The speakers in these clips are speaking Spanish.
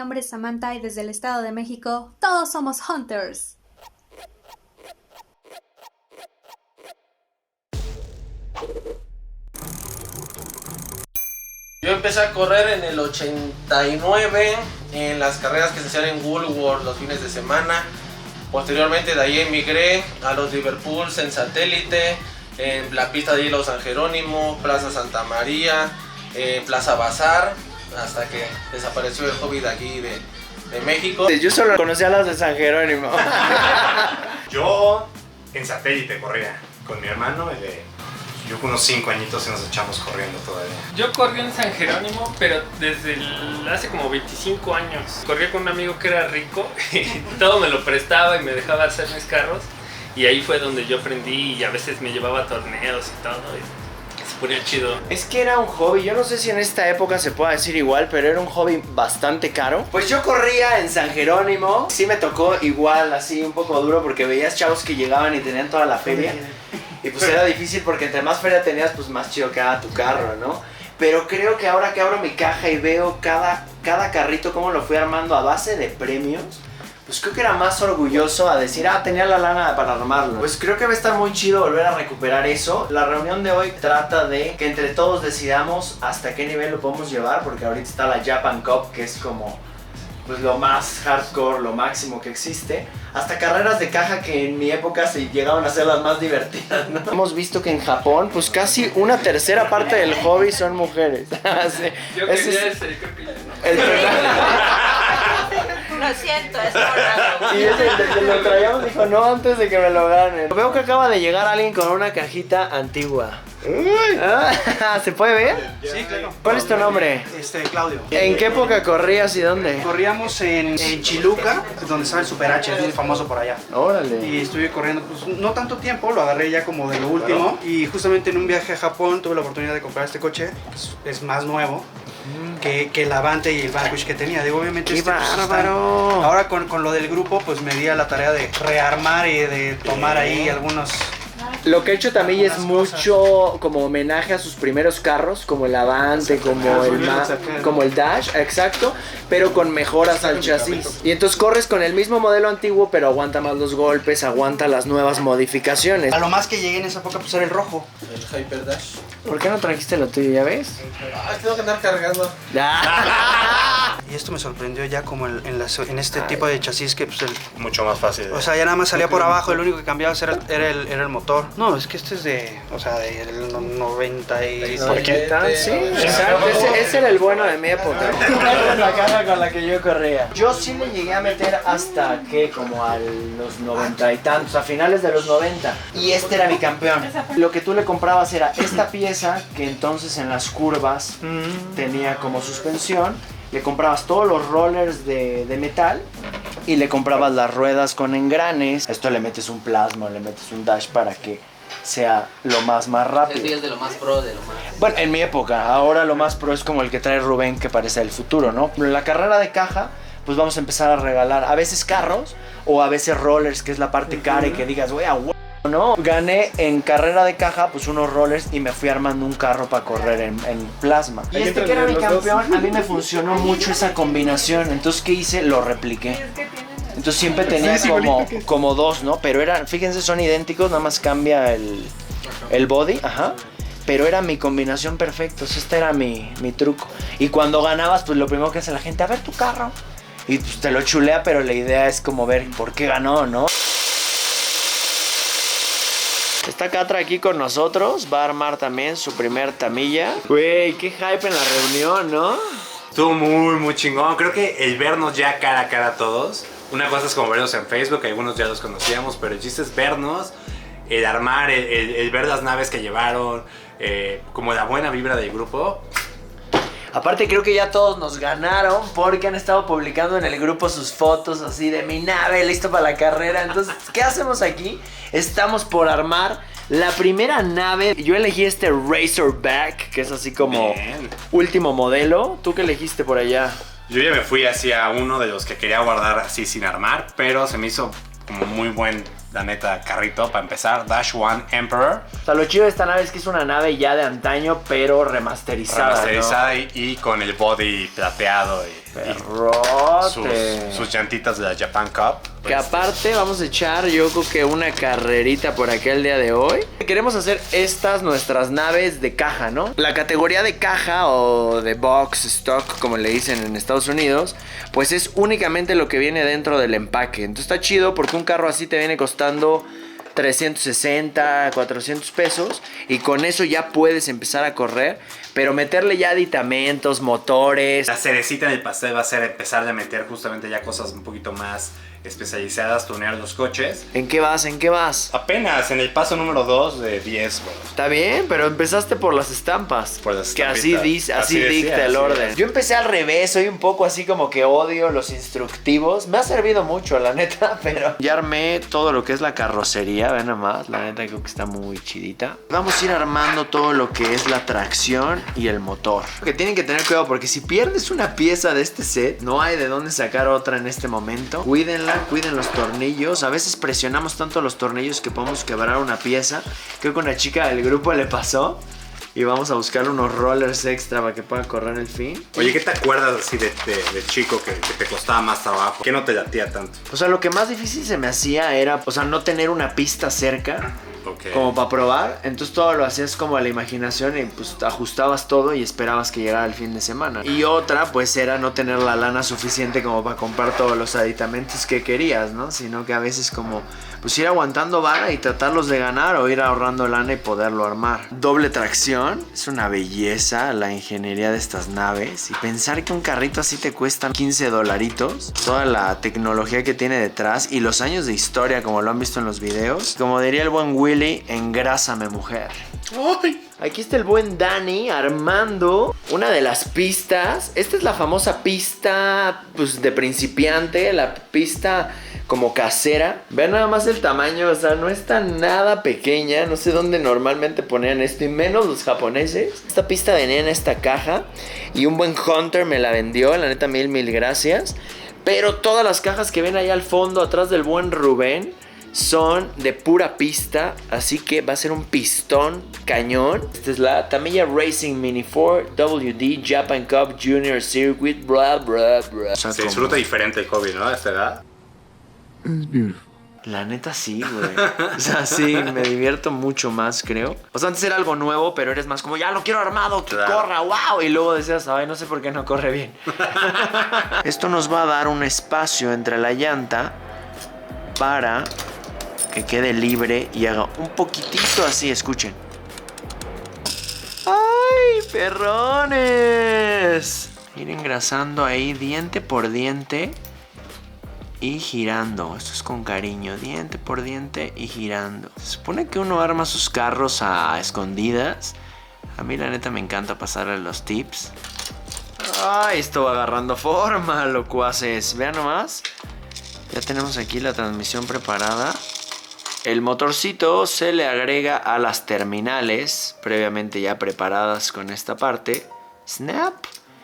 nombre es Samantha y desde el Estado de México, todos somos Hunters. Yo empecé a correr en el 89 en las carreras que se hacían en Woolworth los fines de semana. Posteriormente de ahí emigré a los Liverpools en Satélite, en la pista de hielo San Jerónimo, Plaza Santa María, Plaza Bazar, hasta que desapareció el hobby de aquí de México. Yo solo conocía las de San Jerónimo. Yo en Satélite corría con mi hermano, yo con unos 5 añitos y nos echamos corriendo todavía. Yo corrí en San Jerónimo, pero desde hace como 25 años. Corría con un amigo que era rico y todo me lo prestaba y me dejaba hacer mis carros. Y ahí fue donde yo aprendí y a veces me llevaba a torneos y todo. Y se ponía chido. Es que era un hobby, yo no sé si en esta época se pueda decir igual, pero era un hobby bastante caro. Pues yo corría en San Jerónimo, sí me tocó igual, así un poco duro, porque veías chavos que llegaban y tenían toda la feria. Y pues era difícil porque entre más feria tenías, pues más chido quedaba tu carro, ¿no? Pero creo que ahora que abro mi caja y veo cada carrito cómo lo fui armando a base de premios, pues creo que era más orgulloso a decir, tenía la lana para armarlo. Pues creo que va a estar muy chido volver a recuperar eso. La reunión de hoy trata de que entre todos decidamos hasta qué nivel lo podemos llevar, porque ahorita está la Japan Cup, que es como pues lo más hardcore, lo máximo que existe, hasta carreras de caja que en mi época se llegaban a ser las más divertidas, ¿no? Hemos visto que en Japón, pues casi una tercera parte del hobby son mujeres. Sí. Yo quería ese, creo que ya no. Lo siento, es por Y desde lo traíamos dijo, no, antes de que me lo ganen. Veo que acaba de llegar alguien con una cajita antigua. ¿Se puede ver? Sí, claro. ¿Cuál es tu nombre? Claudio. ¿En qué época corrías y dónde? Corríamos en Chiluca, donde estaba el Super H, es muy famoso por allá. Órale. Y estuve corriendo, pues no tanto tiempo, lo agarré ya como de lo último. Y justamente en un viaje a Japón tuve la oportunidad de comprar este coche, que es más nuevo que el Avante y el Vanquish que tenía. Digo, obviamente ¡Qué bárbaro! Ahora con lo del grupo, pues me di a la tarea de rearmar y de tomar ahí algunos... Lo que ha hecho también es mucho como homenaje a sus primeros carros, como el Avante, como el Dash, exacto, pero con mejoras al chasis. Y entonces corres con el mismo modelo antiguo, pero aguanta más los golpes, aguanta las nuevas modificaciones. A lo más que llegué en esa época pues era el rojo. El Hyper Dash. ¿Por qué no trajiste lo tuyo, ya ves? Tengo que andar cargando. Y esto me sorprendió ya como en este tipo de chasis que pues Mucho más fácil. o sea, ya nada más salía por abajo, el único que cambiaba era el motor. No, es que este es del 90 y... ¿Por qué? Sí, exacto, ese era el bueno de mi época. La caja con la que yo corría. Yo sí le llegué a meter hasta que como a los 90 y tantos, a finales de los 90. Y este era mi campeón. Lo que tú le comprabas era esta pieza que entonces en las curvas tenía como suspensión. Le comprabas todos los rollers de metal y le comprabas las ruedas con engranes. Esto le metes un plasma, le metes un dash para que sea lo más rápido. Es de lo más pro, de lo más... Bueno, en mi época, ahora lo más pro es como el que trae Rubén, que parece el futuro, ¿no? En la carrera de caja, pues vamos a empezar a regalar a veces carros o a veces rollers, que es la parte cara y que digas, güey, ¿no? Gané en carrera de caja pues unos rollers y me fui armando un carro para correr en plasma. Y este que era mi campeón, a mí me funcionó mucho esa combinación. Entonces, ¿qué hice? Lo repliqué. Entonces siempre tenía como dos, ¿no? Pero eran, fíjense, son idénticos, nada más cambia el body, pero era mi combinación perfecta. Este era mi truco. Y cuando ganabas, pues lo primero que hace la gente, a ver tu carro. Y pues te lo chulea, pero la idea es como ver por qué ganó, ¿no? Está Catra aquí con nosotros, va a armar también su primer tamilla. Güey, qué hype en la reunión, ¿no? Estuvo muy chingón. Creo que el vernos ya cara a cara todos. Una cosa es como vernos en Facebook, algunos ya los conocíamos, pero el chiste es vernos, el armar, el ver las naves que llevaron, como la buena vibra del grupo. Aparte creo que ya todos nos ganaron porque han estado publicando en el grupo sus fotos así de mi nave, listo para la carrera. Entonces, ¿qué hacemos aquí? Estamos por armar la primera nave. Yo elegí este Razorback, que es así como último modelo. ¿Tú qué elegiste por allá? Yo ya me fui hacia uno de los que quería guardar así sin armar, pero se me hizo como muy buen, la neta, carrito para empezar. Dash One Emperor. O sea, lo chido de esta nave es que es una nave ya de antaño, pero remasterizada, Remasterizada, ¿no? y con el body plateado. Perrote. Sus llantitas de la Japan Cup. Que aparte vamos a echar yo creo que una carrerita por aquí el día de hoy. Queremos hacer estas nuestras naves de caja, ¿no? La categoría de caja o de box, stock, como le dicen en Estados Unidos, pues es únicamente lo que viene dentro del empaque. Entonces está chido porque un carro así te viene costando 360, 400 pesos y con eso ya puedes empezar a correr, pero meterle ya aditamentos, motores. La cerecita en el pastel va a ser empezar a meter justamente ya cosas un poquito más especializadas, tunear los coches. ¿En qué vas? ¿En qué vas? Apenas en el paso número 2 de 10, bueno. Está bien, pero empezaste por las estampas. Por las que así, estampitas. así Así dicta decía, el así orden. es. Yo empecé al revés, soy un poco así como que odio los instructivos. Me ha servido mucho, la neta, pero ya armé todo lo que es la carrocería, ven nada más. La neta creo que está muy chidita. Vamos a ir armando todo lo que es la tracción y el motor. Que tienen que tener cuidado porque si pierdes una pieza de este set, no hay de dónde sacar otra en este momento. Cuídenla, cuiden los tornillos. A veces presionamos tanto los tornillos que podemos quebrar una pieza. Creo que una chica del grupo le pasó. Y vamos a buscar unos rollers extra para que pueda correr el fin. Oye, ¿qué te acuerdas así de chico que te costaba más trabajo? ¿Qué no te latía tanto? O sea, lo que más difícil se me hacía era, o sea, no tener una pista cerca. Okay. Como para probar, entonces todo lo hacías como a la imaginación y pues ajustabas todo y esperabas que llegara el fin de semana. Y otra pues era no tener la lana suficiente como para comprar todos los aditamentos que querías, ¿no? Sino que a veces como pues ir aguantando vara y tratarlos de ganar o ir ahorrando lana y poderlo armar. Doble tracción, es una belleza la ingeniería de estas naves y pensar que un carrito así te cuesta $15, toda la tecnología que tiene detrás y los años de historia como lo han visto en los videos. Como diría el buen Willy, engrásame mujer. ¡Ay! Aquí está el buen Dani armando una de las pistas. Esta es la famosa pista pues, de principiante, la pista como casera. Vean nada más el tamaño, o sea, no está nada pequeña. No sé dónde normalmente ponían esto y menos los japoneses. Esta pista venía en esta caja y un buen Hunter me la vendió, la neta mil gracias. Pero todas las cajas que ven ahí al fondo, atrás del buen Rubén, son de pura pista, así que va a ser un pistón cañón. Esta es la Tamiya Racing Mini 4 WD Japan Cup Junior Circuit, bla bla bla. O sea, Se disfruta diferente el hobby, ¿no? A esta edad. La neta sí, güey. O sea, sí, me divierto mucho más, creo. O sea, antes era algo nuevo, pero eres más como, ya lo quiero armado, que claro. corra, wow. Y luego decías, ay, no sé por qué no corre bien. Esto nos va a dar un espacio entre la llanta para que quede libre y haga un poquitito así, escuchen. ¡Ay, perrones! Ir engrasando ahí diente por diente y girando. Esto es con cariño, diente por diente y girando. Se supone que uno arma sus carros a escondidas. A mí la neta me encanta pasarle los tips. ¡Ay, esto va agarrando forma, locuaces! Vean nomás. Ya tenemos aquí la transmisión preparada. El motorcito se le agrega a las terminales previamente ya preparadas con esta parte. Snap.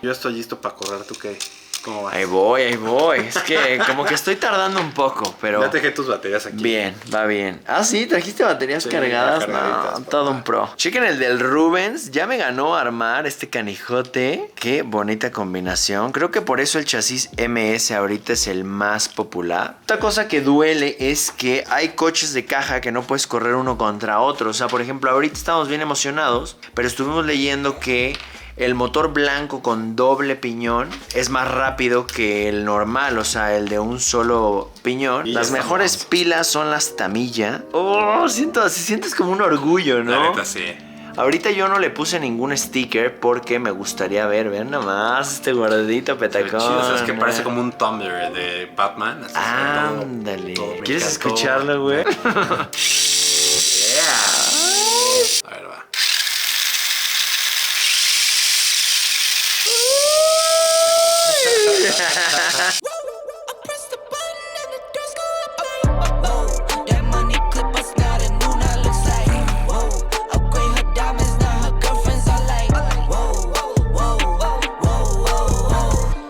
Yo estoy listo para correr, ¿tú qué? ¿Cómo vas? Ahí voy. Es que como que estoy tardando un poco, pero... Ya te dejé tus baterías aquí. Bien, va bien. Ah, sí, trajiste baterías Sí, cargadas. cargaditas, No, todo un pro. Chequen el del Rubens. Ya me ganó armar este canijote. Qué bonita combinación. Creo que por eso el chasis MS ahorita es el más popular. Otra cosa que duele es que hay coches de caja que no puedes correr uno contra otro. O sea, por ejemplo, ahorita estamos bien emocionados, pero estuvimos leyendo que el motor blanco con doble piñón es más rápido que el normal, o sea, el de un solo piñón. Y las mejores pilas son las Tamiya. Oh, sientes como un orgullo, ¿no? La neta, sí. Ahorita yo no le puse ningún sticker porque me gustaría vean nada más este gordito petacón. Chido, o sea, es que parece como un Tumblr de Batman. Así, Ándale. todo ¿Quieres mexicano. escucharlo, güey? Yeah. A ver, va.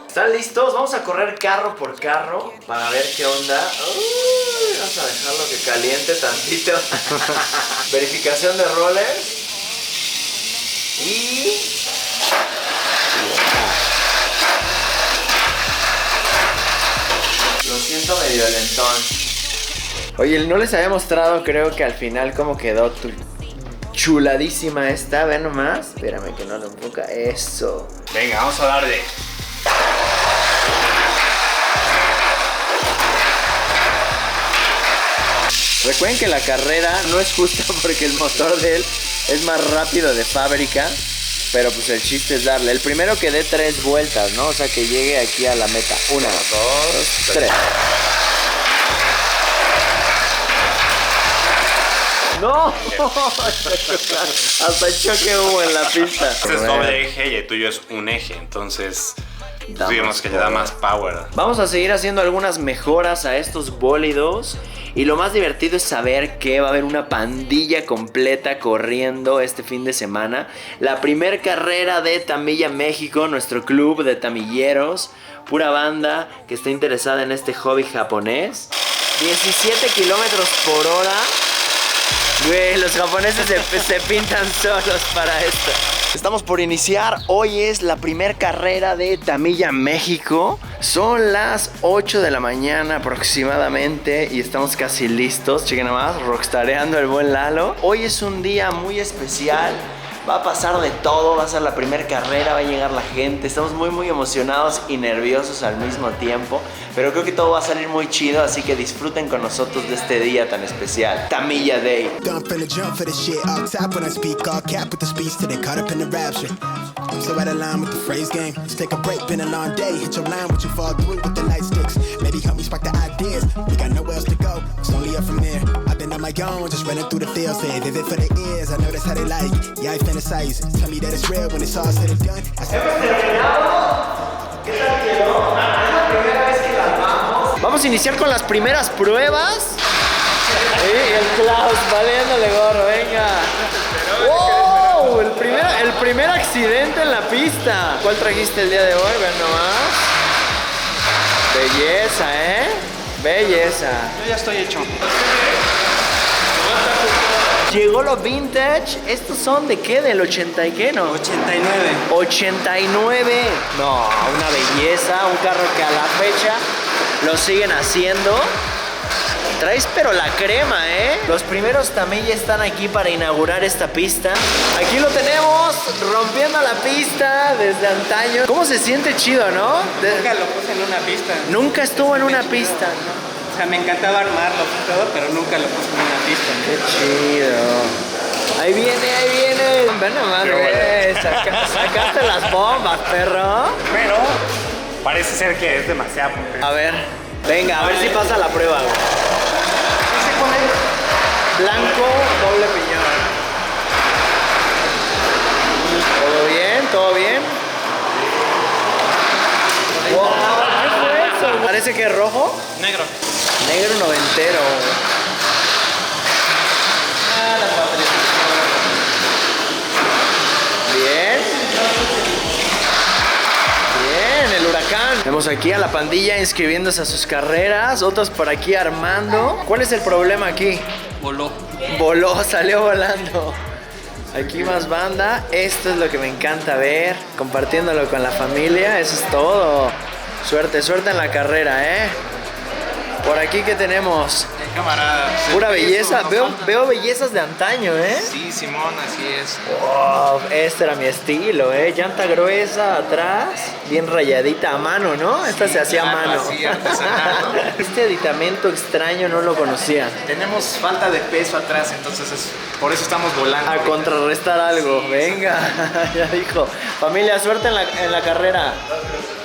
¿Están listos? Vamos a correr carro por carro para ver qué onda. Uy, vamos a dejarlo que caliente tantito. Verificación de rollers. Y... siento medio lentón. Oye, no les había mostrado, creo que al final cómo quedó tu chuladísima esta. Ve nomás. Espérame que no lo enfoca. Eso. Venga, vamos a darle. Recuerden que la carrera no es justa porque el motor de él es más rápido de fábrica. Pero pues el chiste es darle. El primero que dé 3 vueltas, ¿no? O sea, que llegue aquí a la meta. 1, 2, 3. ¡No! Hasta choque hubo en la pista. Este es doble eje y el tuyo es un eje, entonces digamos que le da más power. Vamos a seguir haciendo algunas mejoras a estos bólidos. Y lo más divertido es saber que va a haber una pandilla completa corriendo este fin de semana. La primer carrera de Tamiya México, nuestro club de tamilleros. Pura banda que está interesada en este hobby japonés. 17 kilómetros por hora. Güey, los japoneses se pintan solos para esto. Estamos por iniciar. Hoy es la primera carrera de Tamiya México. Son las 8 de la mañana aproximadamente y estamos casi listos. Chequen nada más, rockstareando el buen Lalo. Hoy es un día muy especial. Va a pasar de todo, va a ser la primera carrera, va a llegar la gente. Estamos muy emocionados y nerviosos al mismo tiempo. Pero creo que todo va a salir muy chido, así que disfruten con nosotros de este día tan especial. Tamiya Day. So right along with the phrase game. Let's take a break, been a long day. Hit your line, what you fall through with the light sticks. Maybe help me spark the ideas. We got nowhere else to go, it's only up from there. I've been on my own, just running through the fields. Say, vivid for the ears, I know that's how they like. Yeah, I fantasize. Tell me that it's real when it's all said and done. ¿Hemos terminado? ¿Qué tal quedó? Es la primera vez que la armamos. Vamos a iniciar con las primeras pruebas. Y el Klaus valiéndole gorro, venga. ¡Wow! El primer accidente en la pista. ¿Cuál trajiste el día de hoy? Ven nomás. Belleza, ¿eh? Belleza. Yo ya estoy hecho. Llegó lo vintage. ¿Estos son de qué? ¿Del 80 y qué? ¿No? 89. 89. No, una belleza. Un carro que a la fecha lo siguen haciendo. Traes pero la crema, ¿eh? Los primeros Tamiya están aquí para inaugurar esta pista. Aquí lo tenemos, rompiendo la pista desde antaño. ¿Cómo se siente chido, no? Nunca lo puse en una pista. Nunca estuvo en una pista. O sea, me encantaba armarlo y todo, pero nunca lo puse en una pista. Qué chido. Ahí viene. Ven nomás, güey. Sacaste las bombas, perro. Pero parece ser que es demasiado. A ver, venga, a ver si pasa la prueba, güey. Blanco, doble piñón. ¿Todo bien? ¿Todo bien? Wow, ¿qué fue eso? ¿Parece que es rojo? Negro. Negro noventero. Bien. Bien, el huracán. Vemos aquí a la pandilla inscribiéndose a sus carreras, otros por aquí armando. ¿Cuál es el problema aquí? Voló, salió volando. Aquí más banda. Esto es lo que me encanta ver. Compartiéndolo con la familia. Eso es todo. Suerte en la carrera, ¿eh? Por aquí, ¿qué tenemos? Camarada. Pura belleza. Veo bellezas de antaño, ¿eh? Sí, Simón, así es. Wow, este era mi estilo, ¿eh? Llanta gruesa atrás, bien rayadita a mano, ¿no? Esta se hacía a mano. Sí, artesanal. Este aditamento extraño no lo conocía. Tenemos falta de peso atrás, entonces por eso estamos volando. A contrarrestar algo. Sí, venga, ya dijo. Familia, suerte en la carrera.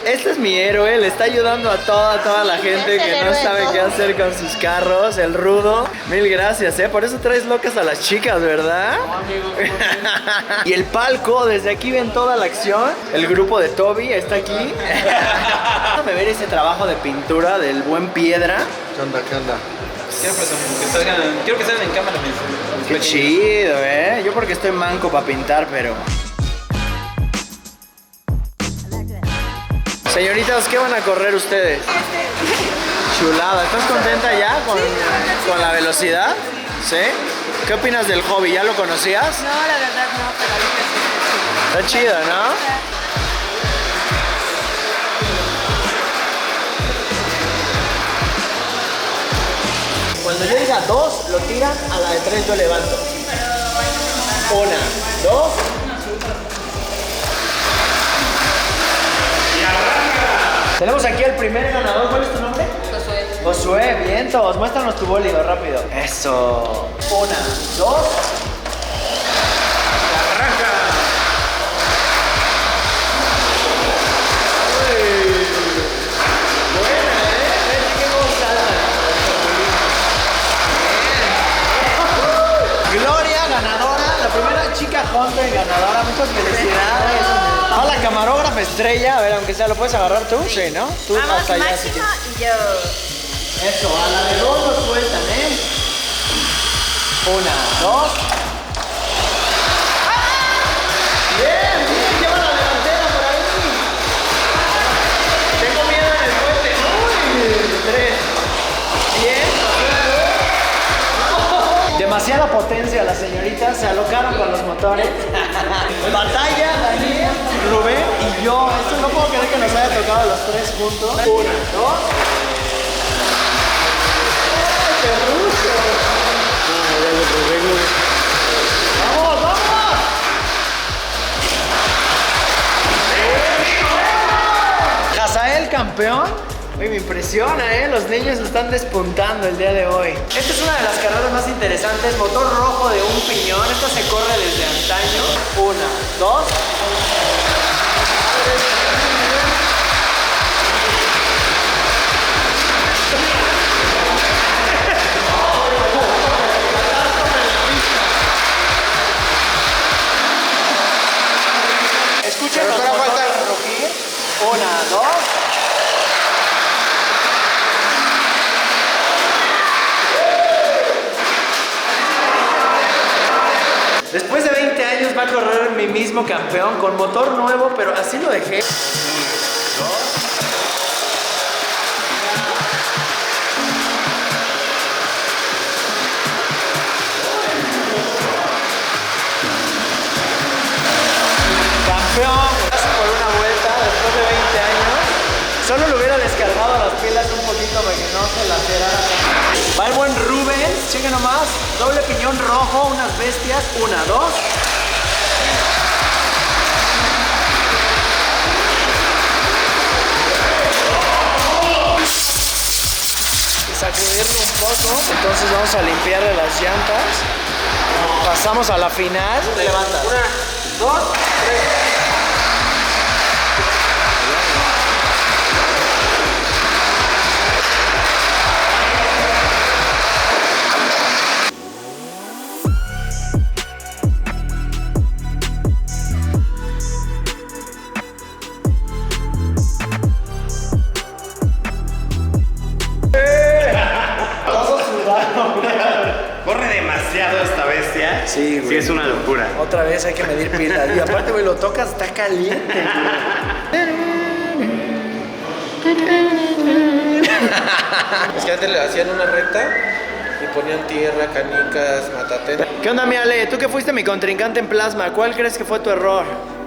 Este es mi héroe, le está ayudando a toda la gente que no sabe qué hacer con sus carros, el rudo. Mil gracias, por eso traes locas a las chicas, ¿verdad? No, amigo. Y el palco, desde aquí ven toda la acción. El grupo de Toby está aquí. Déjame ver ese trabajo de pintura del buen Piedra. ¿Qué onda? Quiero que salgan en cámara. Qué chido, yo porque estoy manco para pintar, pero... Señoritas, ¿qué van a correr ustedes? Chulada, ¿estás contenta ya con la velocidad? ¿Sí? ¿Qué opinas del hobby? ¿Ya lo conocías? No, la verdad no, pero ahorita sí. Está chido, ¿no? Cuando yo diga 2, lo tiran, a la de 3 yo levanto. 1, 2. Tenemos aquí al primer ganador. ¿Cuál es tu nombre? Josué. Josué, vientos. Muéstranos tu bólido rápido. Eso. 1, 2. ¡Arranca! Gloria, ganadora, la primera chica Hunter ganadora, muchas felicidades. A la camarógrafa estrella, a ver, aunque sea, ¿lo puedes agarrar tú? Sí, ¿no? Tú Vamos, hasta allá. Máximo y yo. Eso, a la de 2 lo sueltan, ¿eh? 1, 2. Bien, bien, lleva la delantera por ahí. Tengo miedo en el puente. Uy, 3. Bien. Demasiada potencia, las señoritas se alocaron con los motores. Batalla, Daniel, Rubén y yo. Esto no puedo creer que nos haya tocado los 3 juntos. 1, 2. ¡Qué ruso! ¡Vamos, vamos! Hazael campeón. Uy, me impresiona, los niños están despuntando el día de hoy. Esta es una de las carreras más interesantes. Motor rojo de un piñón. Esta se corre desde antaño. 1, 2. Escuchen los motores rugir. 1, 2. Después de 20 años va a correr mi mismo campeón con motor nuevo, pero así lo dejé. 1, 2. Campeón, casi por una vuelta después de 20 años. Solo le hubiera descargado las pilas un poquito para que no se lacerara. Va el buen Rubens, chequen nomás. Doble piñón rojo, unas bestias. 1, 2. Sacudirlo un poco. Entonces vamos a limpiarle las llantas. Pasamos a la final. Te levantas. 1, 2, 3. Corre demasiado esta bestia. Sí, güey. Sí, es una locura. Otra vez hay que medir pilas. Y aparte, güey, lo tocas, está caliente, güey. Es que antes le hacían una recta y ponían tierra, canicas, matatena. ¿Qué onda, mi Ale? Tú que fuiste mi contrincante en plasma, ¿cuál crees que fue tu error?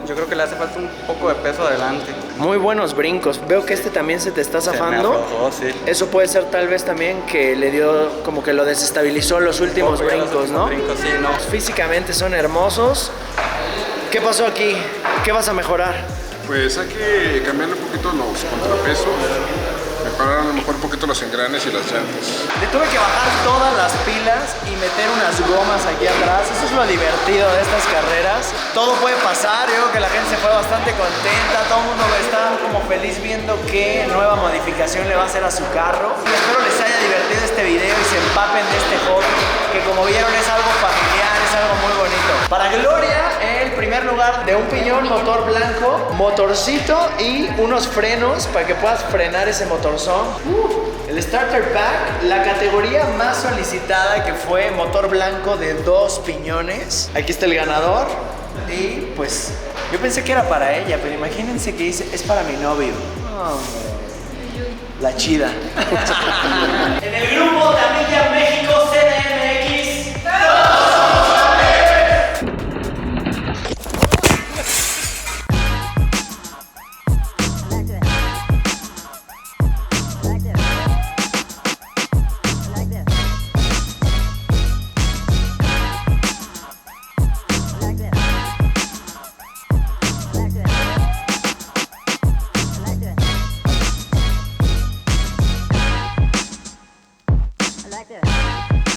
Yo creo que le hace falta un poco de peso adelante. Muy buenos brincos. Veo que este también se te está zafando. aflojó, sí. Eso puede ser tal vez también que le dio, como que lo desestabilizó en los últimos brincos, ¿no? Sí, no. Físicamente son hermosos. ¿Qué pasó aquí? ¿Qué vas a mejorar? Pues hay que cambiarle un poquito los contrapesos, mejorar a lo mejor un poquito los engranes y las llantas. Le tuve que bajar todas las pilas y meter unas gomas aquí atrás. Eso es lo divertido de estas carreras. Todo puede pasar, yo creo que la gente se fue bastante contenta. Todo el mundo está como feliz viendo qué nueva modificación le va a hacer a su carro. Y espero les haya divertido este video y se empapen de este hobby, que como vieron es algo familiar, es algo muy bonito. Para Gloria, el primer lugar de un piñón, motor blanco, motorcito y unos frenos para que puedas frenar ese motorzón. El Starter Pack, la categoría más solicitada, que fue motor blanco de 2 piñones. Aquí está el ganador. Y pues yo pensé que era para ella, pero imagínense que dice, es para mi novio. La chida. En el grupo Tamilla México